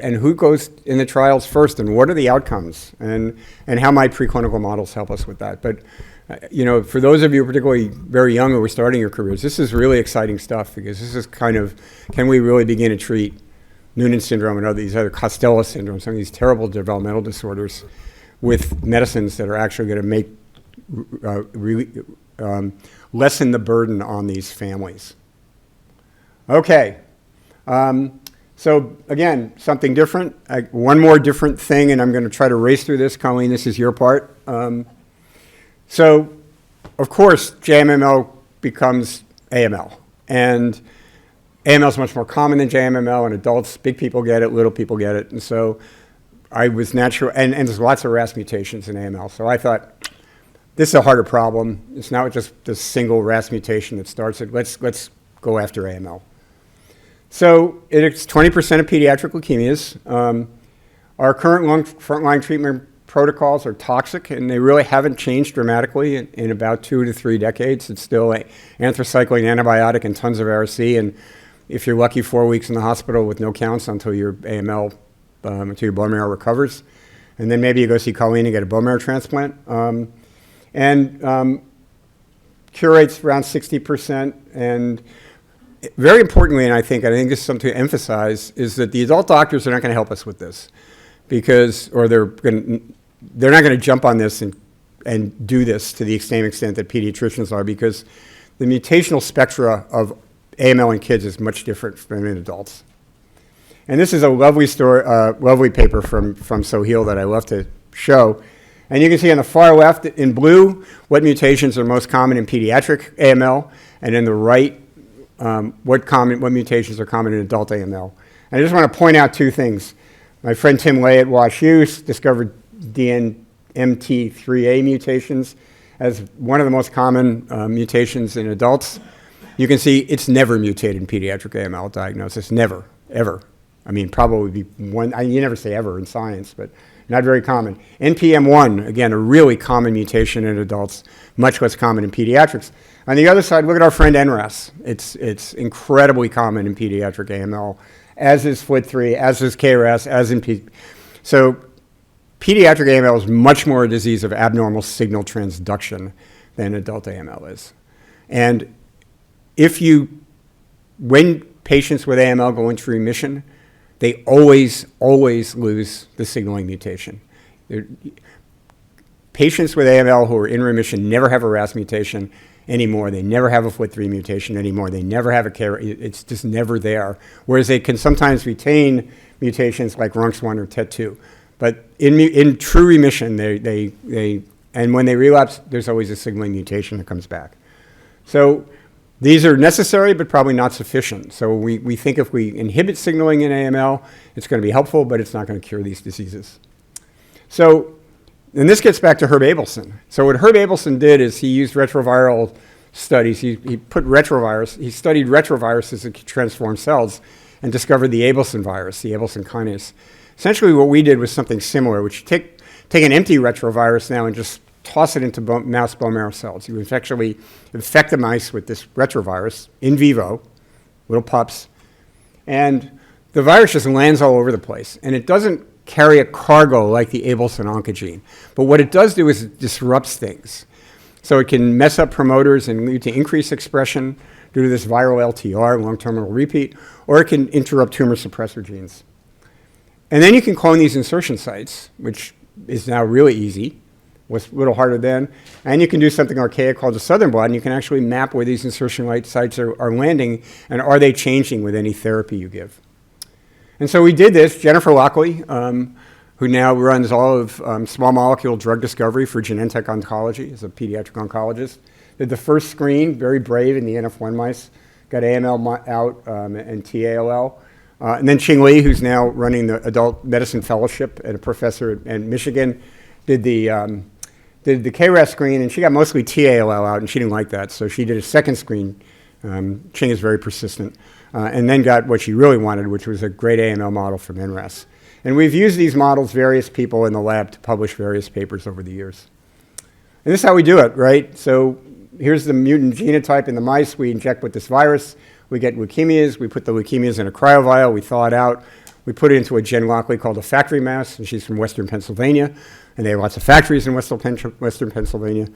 and who goes in the trials first, and what are the outcomes, and how might preclinical models help us with that? But for those of you particularly very young who are starting your careers, this is really exciting stuff because this is kind of, can we really begin to treat Noonan syndrome and these other Costello syndrome, some of these terrible developmental disorders with medicines that are actually going to make lessen the burden on these families. Okay. So again, something different. One more different thing, and I'm going to try to race through this. Colleen, this is your part. So, of course, JMML becomes AML. And AML is much more common than JMML in adults. Big people get it, little people get it. And so I was natural, and there's lots of RAS mutations in AML. So I thought, this is a harder problem. It's not just the single RAS mutation that starts it. Let's go after AML. So it's 20% of pediatric leukemias. Our current frontline treatment protocols are toxic, and they really haven't changed dramatically in about 2 to 3 decades. It's still an anthracycline antibiotic and tons of RC, and if you're lucky, 4 weeks in the hospital with no counts until your AML, until your bone marrow recovers. And then maybe you go see Colleen and get a bone marrow transplant. Cure rate's around 60%, and very importantly, and I think this is something to emphasize, is that the adult doctors are not going to help us with this, because, or they're not going to jump on this and do this to the same extent that pediatricians are, because the mutational spectra of AML in kids is much different from in adults. And this is a lovely story, lovely paper from Sohail that I love to show. And you can see on the far left in blue what mutations are most common in pediatric AML, and in the right what mutations are common in adult AML. And I just want to point out 2 things. My friend Tim Lay at WashU discovered DNMT3A mutations as one of the most common mutations in adults. You can see it's never mutated in pediatric AML diagnosis, never, ever. I mean, probably be one, you never say ever in science, but not very common. NPM1, again, a really common mutation in adults, much less common in pediatrics. On the other side, look at our friend NRAS. It's incredibly common in pediatric AML, as is FLT3, as is KRAS, as in So pediatric AML is much more a disease of abnormal signal transduction than adult AML is. And when patients with AML go into remission, they always lose the signaling mutation. Patients with AML who are in remission never have a RAS mutation anymore. They never have a FLT3 mutation anymore. They never have a KRAS. It's just never there. Whereas they can sometimes retain mutations like RUNX1 or TET2. But in true remission, and when they relapse, there's always a signaling mutation that comes back. So these are necessary, but probably not sufficient. So we think if we inhibit signaling in AML, it's going to be helpful, but it's not going to cure these diseases. So, and this gets back to Herb-Abelson. So what Herb-Abelson did is he used retroviral studies. He studied retroviruses that could transform cells and discovered the Abelson virus, the Abelson kinase. Essentially what we did was something similar, which you take an empty retrovirus now and just toss it into mouse bone marrow cells. You actually infect the mice with this retrovirus in vivo, little pups, and the virus just lands all over the place. And it doesn't carry a cargo like the Abelson oncogene. But what it does do is it disrupts things. So it can mess up promoters and lead to increased expression due to this viral LTR, long terminal repeat, or it can interrupt tumor suppressor genes. And then you can clone these insertion sites, which is now really easy. Was a little harder then. And you can do something archaic called the southern blot, and you can actually map where these insertion sites are landing, and are they changing with any therapy you give. And so we did this. Jennifer Lockley, who now runs all of small molecule drug discovery for Genentech Oncology, is a pediatric oncologist, did the first screen, very brave, in the NF1 mice, got AML out and TALL. And then Ching Li, who's now running the adult medicine fellowship and a professor at Michigan, did the KRAS screen, and she got mostly TALL out, and she didn't like that, so she did a second screen. Ching is very persistent, and then got what she really wanted, which was a great AML model from NRAS. And we've used these models, various people in the lab, to publish various papers over the years. And this is how we do it, right? So here's the mutant genotype in the mice. We inject with this virus. We get leukemias. We put the leukemias in a cryovial. We thaw it out. We put it into a Jen Lockley called a factory mouse, and she's from Western Pennsylvania. And they have lots of factories in Western Pennsylvania.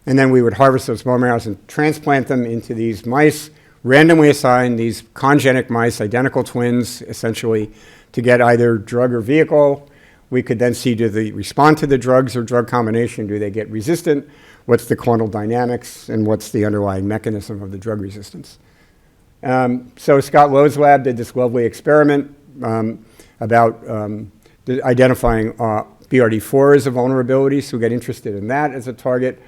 And then we would harvest those bone marrows and transplant them into these mice, randomly assigned these congenic mice, identical twins, essentially, to get either drug or vehicle. We could then see, do they respond to the drugs or drug combination? Do they get resistant? What's the clonal dynamics? And what's the underlying mechanism of the drug resistance? So Scott Lowe's lab did this lovely experiment about identifying BRD4 as a vulnerability, so we got interested in that as a target.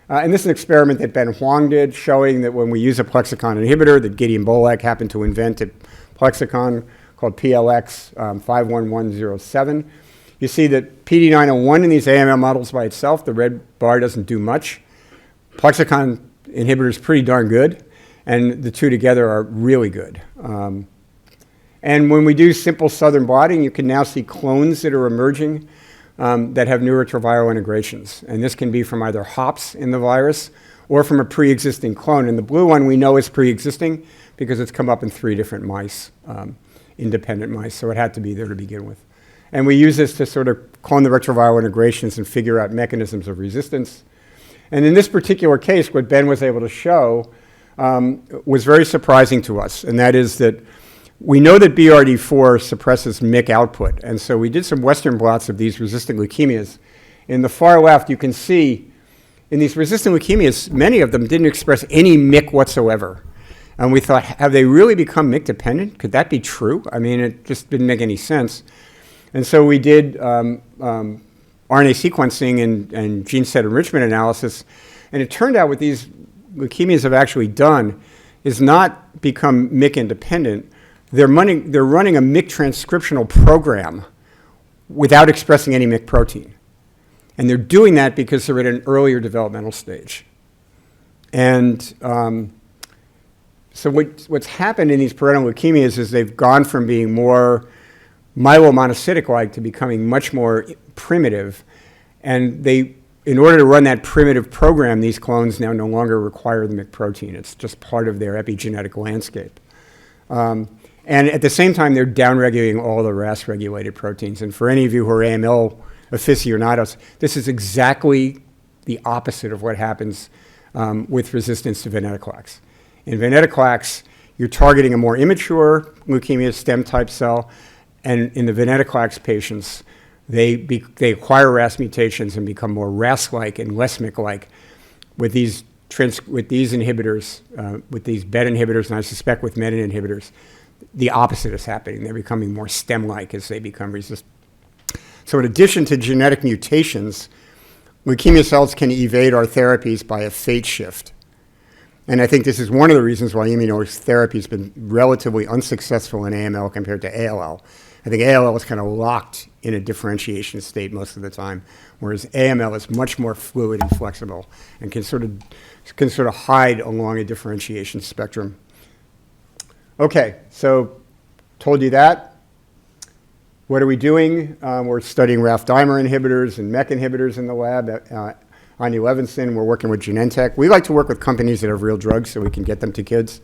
And this is an experiment that Ben Huang did, showing that when we use a plexicon inhibitor that Gideon Bolek happened to invent at plexicon called PLX 51107, you see that PD901 in these AML models by itself, the red bar doesn't do much. Plexicon inhibitor is pretty darn good, and the two together are really good. And when we do simple southern blotting, you can now see clones that are emerging that have new retroviral integrations. And this can be from either hops in the virus or from a pre-existing clone. And the blue one we know is pre-existing because it's come up in 3 different mice, independent mice, so it had to be there to begin with. And we use this to sort of clone the retroviral integrations and figure out mechanisms of resistance. And in this particular case, what Ben was able to show was very surprising to us, and that is that we know that BRD4 suppresses MYC output, and so we did some Western blots of these resistant leukemias. In the far left, you can see in these resistant leukemias, many of them didn't express any MYC whatsoever. And we thought, have they really become MYC dependent? Could that be true? I mean, it just didn't make any sense. And so we did RNA sequencing and gene set enrichment analysis, and it turned out what these leukemias have actually done is not become MYC independent. They're running a MYC transcriptional program without expressing any MYC protein. And they're doing that because they're at an earlier developmental stage. And so what's happened in these parental leukemias is they've gone from being more myelomonocytic-like to becoming much more primitive. And in order to run that primitive program, these clones now no longer require the MYC protein. It's just part of their epigenetic landscape. And at the same time, they're downregulating all the RAS-regulated proteins. And for any of you who are AML aficionados, this is exactly the opposite of what happens with resistance to venetoclax. In venetoclax, you're targeting a more immature leukemia stem-type cell, and in the venetoclax patients, they acquire RAS mutations and become more RAS-like and less MYC-like with these inhibitors, with these BET inhibitors, and I suspect with menin inhibitors. The opposite is happening. They're becoming more stem-like as they become resistant. So in addition to genetic mutations, leukemia cells can evade our therapies by a fate shift. And I think this is one of the reasons why immunotherapy has been relatively unsuccessful in AML compared to ALL. I think ALL is kind of locked in a differentiation state most of the time, whereas AML is much more fluid and flexible and can sort of hide along a differentiation spectrum. Okay, so told you that. What are we doing? We're studying RAF dimer inhibitors and MEK inhibitors in the lab. Anya Levinson, we're working with Genentech. We like to work with companies that have real drugs so we can get them to kids.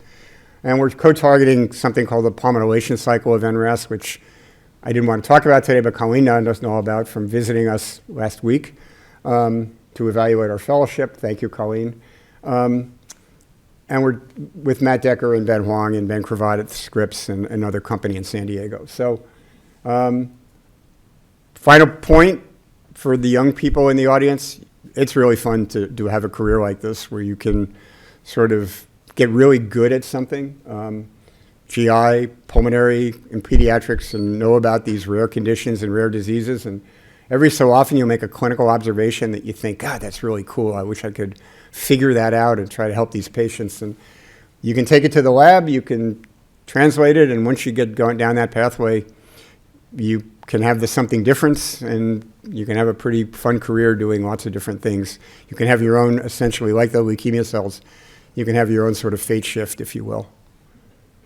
And we're co-targeting something called the palmitoylation cycle of NRAS, which I didn't want to talk about today, but Colleen does know about from visiting us last week to evaluate our fellowship. Thank you, Colleen. And we're with Matt Decker and Ben Huang and Ben Cravat at Scripps and another company in San Diego. So final point for the young people in the audience, it's really fun to have a career like this where you can sort of get really good at something, GI, pulmonary, and pediatrics, and know about these rare conditions and rare diseases. And every so often you'll make a clinical observation that you think, God, that's really cool. I wish I could figure that out and try to help these patients. And you can take it to the lab, you can translate it, and once you get going down that pathway, you can have something different, and you can have a pretty fun career doing lots of different things. You can have your own, essentially, like the leukemia cells, you can have your own sort of fate shift, if you will.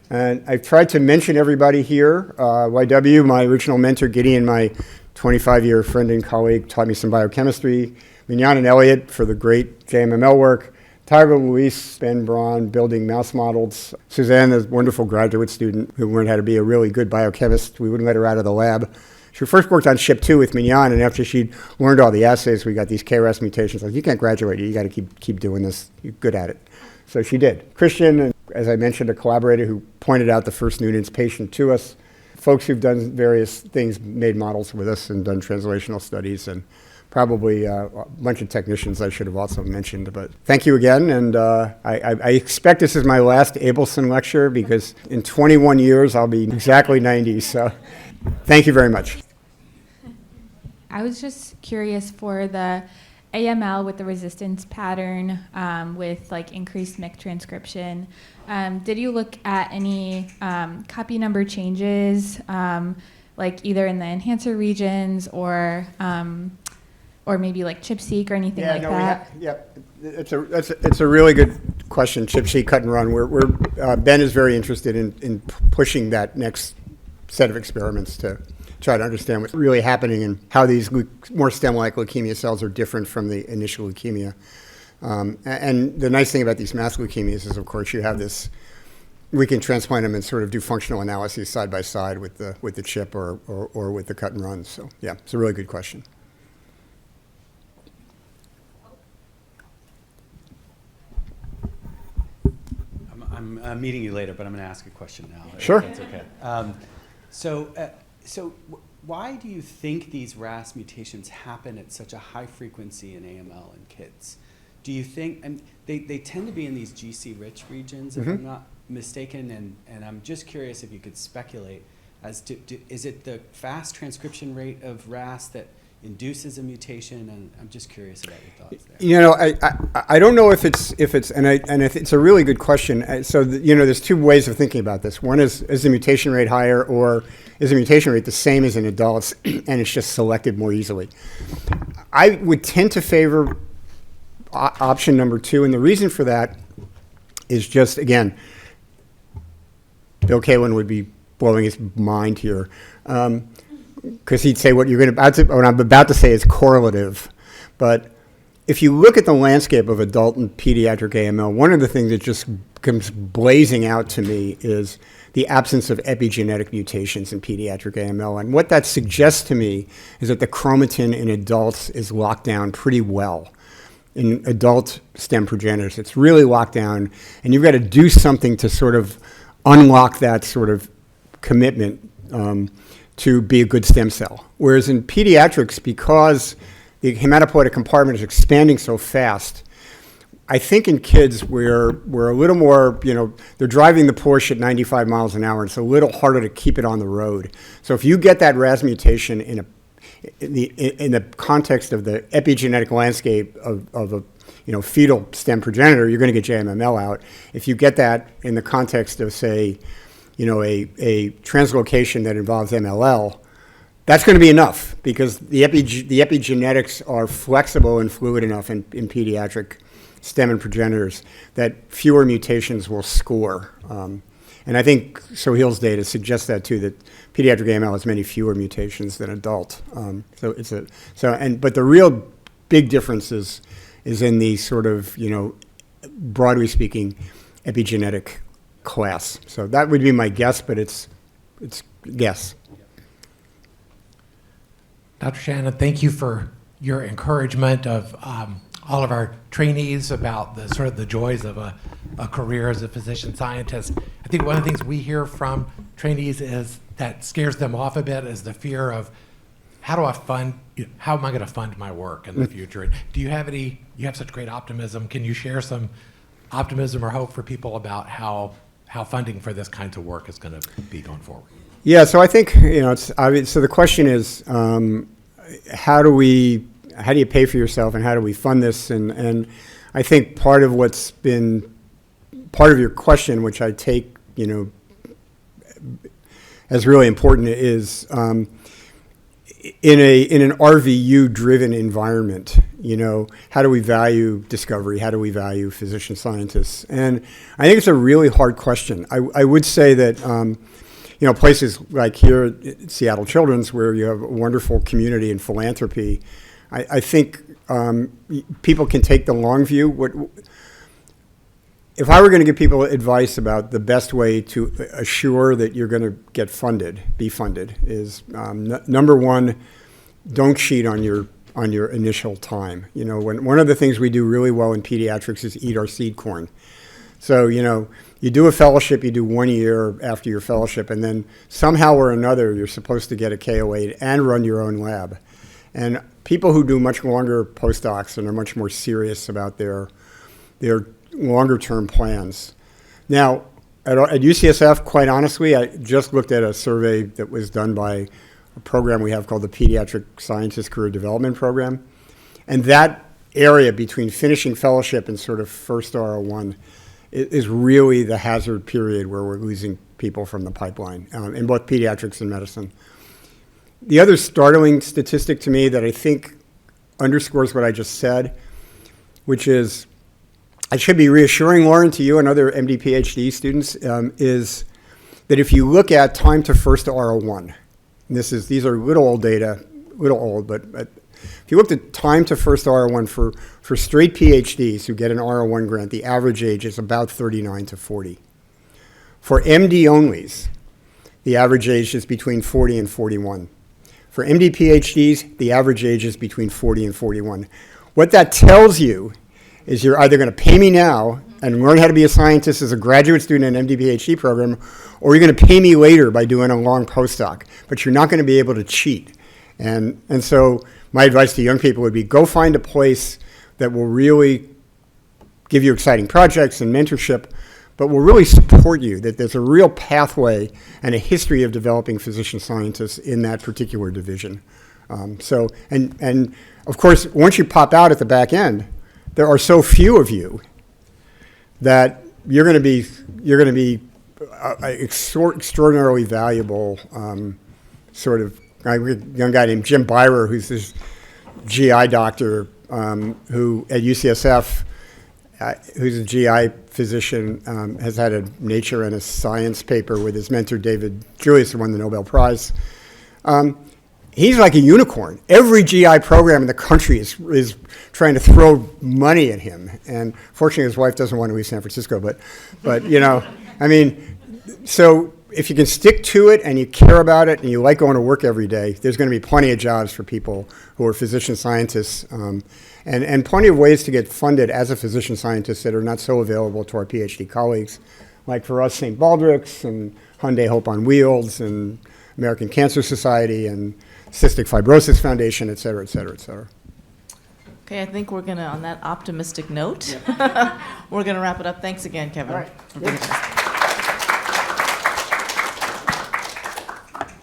And I've tried to mention everybody here. YW, my original mentor, Gideon, my 25-year friend and colleague, taught me some biochemistry. Mignon and Elliot for the great JMML work. Tiago Luis, Ben Braun, building mouse models. Suzanne, a wonderful graduate student who learned how to be a really good biochemist. We wouldn't let her out of the lab. She first worked on SHIP2 with Mignon, and after she'd learned all the assays, we got these KRAS mutations. Like, you can't graduate, you got to keep doing this. You're good at it. So she did. Christian, and as I mentioned, a collaborator who pointed out the first Noonan's patient to us. Folks who've done various things, made models with us and done translational studies, and probably a bunch of technicians I should have also mentioned. But thank you again, and I expect this is my last Abelson lecture because in 21 years I'll be exactly 90, so thank you very much. I was just curious for the AML with the resistance pattern with like increased MYC transcription. Did you look at any copy number changes, like either in the enhancer regions or maybe like ChIP-seq or anything like that? It's a really good question. ChIP-seq cut and run. Ben is very interested in pushing that next set of experiments to try to understand what's really happening and how these more stem-like leukemia cells are different from the initial leukemia. And the nice thing about these mass leukemias is, of course, you have this. We can transplant them and sort of do functional analyses side by side with the ChIP or with the cut and run. So yeah, it's a really good question. I'm meeting you later, but I'm going to ask a question now. Sure. If that's okay. So why do you think these RAS mutations happen at such a high frequency in AML in kids? Do you think, and they tend to be in these GC-rich regions, if I'm not mistaken, and I'm just curious if you could speculate as to, is it the fast transcription rate of RAS that induces a mutation? And I'm just curious about your thoughts there. You know, I don't know if it's it's a really good question. So there's two ways of thinking about this. One is the mutation rate higher, or is the mutation rate the same as in adults and it's just selected more easily? I would tend to favor option number two, and the reason for that is just, again, Bill Kalin would be blowing his mind here, because he'd say what I'm about to say is correlative. But if you look at the landscape of adult and pediatric AML, one of the things that just comes blazing out to me is the absence of epigenetic mutations in pediatric AML. And what that suggests to me is that the chromatin in adults is locked down pretty well. In adult stem progenitors, it's really locked down, and you've got to do something to sort of unlock that sort of commitment to be a good stem cell. Whereas in pediatrics, because the hematopoietic compartment is expanding so fast, I think in kids we're a little more, they're driving the Porsche at 95 miles an hour, and it's a little harder to keep it on the road. So if you get that RAS mutation in the context of the epigenetic landscape of a fetal stem progenitor, you're going to get JMML out. If you get that in the context of, say, a translocation that involves MLL, that's going to be enough, because the epigenetics are flexible and fluid enough in pediatric stem and progenitors that fewer mutations will score. And I think Soheil's data suggests that too, that pediatric AML has many fewer mutations than adult. But the real big difference is in the sort of, broadly speaking, epigenetic class. So that would be my guess, but it's guess. Dr. Shannon, thank you for your encouragement of all of our trainees about the sort of the joys of a career as a physician scientist. I think one of the things we hear from trainees is that scares them off a bit is the fear of how am I going to fund my work in the future? And do you have such great optimism? Can you share some optimism or hope for people about how funding for this kinds of work is going to be going forward? Yeah, so I think, it's obvious. So the question is, how do you pay for yourself, and how do we fund this? And I think part of what's been part of your question, which I take, as really important, is in an RVU-driven environment, how do we value discovery? How do we value physician scientists? And I think it's a really hard question. I would say that, places like here at Seattle Children's, where you have a wonderful community and philanthropy, I think people can take the long view. If I were going to give people advice about the best way to assure that you're going to be funded, is number one, don't cheat on your initial time. One of the things we do really well in pediatrics is eat our seed corn. So, you do a fellowship, you do 1 year after your fellowship, and then somehow or another you're supposed to get a KO8 and run your own lab. And people who do much longer postdocs and are much more serious about their longer-term plans. Now, at UCSF, quite honestly, I just looked at a survey that was done by a program we have called the Pediatric Scientist Career Development Program. And that area between finishing fellowship and sort of first R01 is really the hazard period where we're losing people from the pipeline in both pediatrics and medicine. The other startling statistic to me that I think underscores what I just said, which is, I should be reassuring, Lauren, to you and other MD PhD students, is that if you look at time to first R01, and these are little old data, but if you looked at time to first R01 for straight PhDs who get an R01 grant, the average age is about 39 to 40. For MD onlys, the average age is between 40 and 41. For MD PhDs, the average age is between 40 and 41. What that tells you is you're either going to pay me now and learn how to be a scientist as a graduate student in an MD PhD program, or you're going to pay me later by doing a long postdoc, but you're not going to be able to cheat. And so my advice to young people would be go find a place that will really give you exciting projects and mentorship, but will really support you, that there's a real pathway and a history of developing physician scientists in that particular division. And of course, once you pop out at the back end, there are so few of you that you're going to be extraordinarily valuable sort of a young guy named Jim Byrer, who's this GI doctor who at UCSF, who's a GI physician, has had a Nature and a Science paper with his mentor David Julius, who won the Nobel Prize. He's like a unicorn. Every GI program in the country is trying to throw money at him. And fortunately, his wife doesn't want to leave San Francisco. But you know, I mean, so if you can stick to it and you care about it and you like going to work every day, there's going to be plenty of jobs for people who are physician scientists and plenty of ways to get funded as a physician scientist that are not so available to our PhD colleagues. Like for us, St. Baldrick's and Hyundai Hope on Wheels and American Cancer Society and Cystic Fibrosis Foundation, et cetera, et cetera, et cetera. Okay, I think we're going to, on that optimistic note, we're going to wrap it up. Thanks again, Kevin. All right.